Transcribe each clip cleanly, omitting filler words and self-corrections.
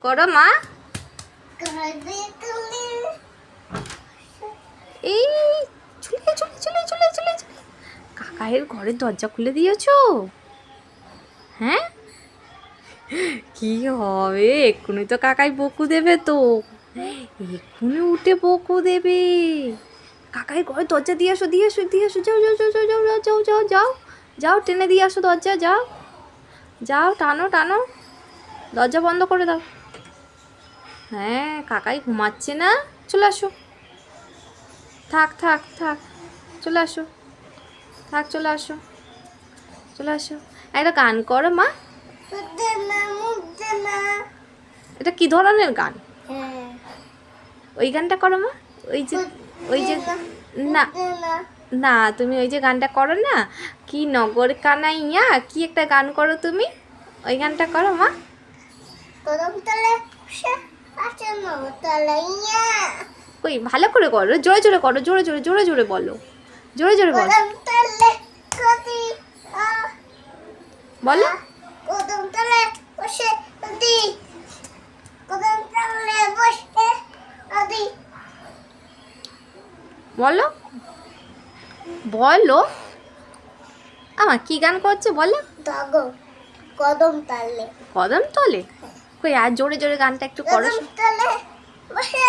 করো মা। এই চলে চলে চলে চলে চলে চলে কাকাইয়ের ঘরের দরজা খুলে দিয়েছো? হ্যাঁ, কি হবে? এক্ষুনি তো কাকাই বকু দেবে, তো এক্ষুনি উঠে বকু দেবে। কাকাই ঘরে দরজা দিয়ে আসো, দিয়ে আসো, দিয়ে আসো, যাও যাও যাও যাও যাও যাও যাও যাও যাও, টেনে দিয়ে আসো দরজা, যাও যাও, টানো টানো, দরজা বন্ধ করে দাও। হ্যাঁ, কাকাই ঘুমাচ্ছে না, চলে আসো। থাক থাক থাক, চলে আসো, থাক, চলে আসো, চলে আসো। একটা গান করো মা। এটা কি ধরনের গান? ওই গানটা করো মা। ওই যে ওই যে না না, তুমি ওই যে গানটা করো না, কি নগর কানাইয়া, কি একটা গান করো তুমি, ওই গানটা করো মা। ওই ভালো করে করো, জোরে জোরে করো, জোরে জোরে জোরে জোরে বলো, জোরে জোরে বলো, বলো। বলো বলো আমার কি গান করছে বলো। কদম তলে, কদম তলে? কই আর জোরে জোরে গানটা একটু করো। কদম তলে বসে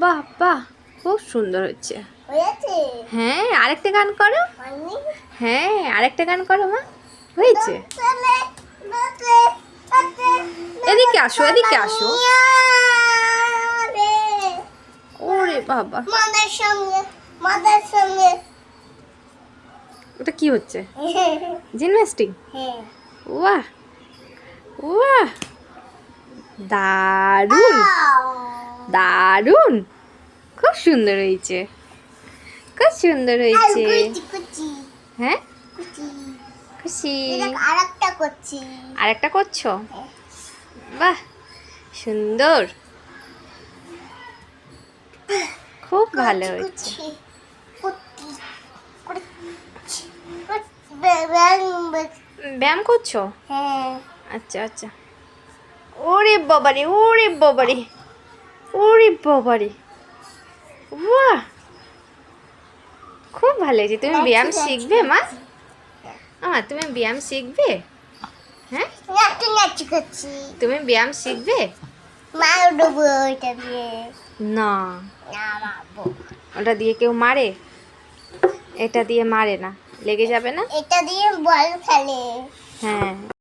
বাহ বাহ, খুব সুন্দর হচ্ছে। হয়েছে। হ্যাঁ, আরেকটা গান করো। হয়নি? হ্যাঁ, আরেকটা গান করো মা। হয়েছে। তলে বসে এদিকে আসো, এদিকে আসো। রে ওরে বাবা, মাদের সঙ্গে, মাদের সঙ্গে। ওটা কি হচ্ছে? জিমন্যাস্টিক? হ্যাঁ, বাহ বাহ, দারুণ দারুণ, খুব সুন্দর হয়েছে, খুব সুন্দর হয়েছে। হ্যাঁ, খুশি। আরেকটা করছি। আরেকটা করছো? বাহ, সুন্দর, খুব ভালো হয়েছে। ব্যায়াম করছো? হ্যাঁ, আচ্ছা আচ্ছা। ওরে বাবারে, ওরে বাবারে, ওরে বাবারে, বাহ, খুব ভালো হয়েছে। তুমি ব্যায়াম শিখবে মা? তুমি ব্যায়াম শিখবে? হ্যাঁ, নাচু নাচু করছি। তুমি ব্যায়াম শিখবে? মার দেবো ওইটা দিয়ে। না, না মারবো। ওটা দিয়ে কেউ মারে? এটা দিয়ে মারে না, লেগে যাবে না? এটা দিয়ে বল খেলে। হ্যাঁ।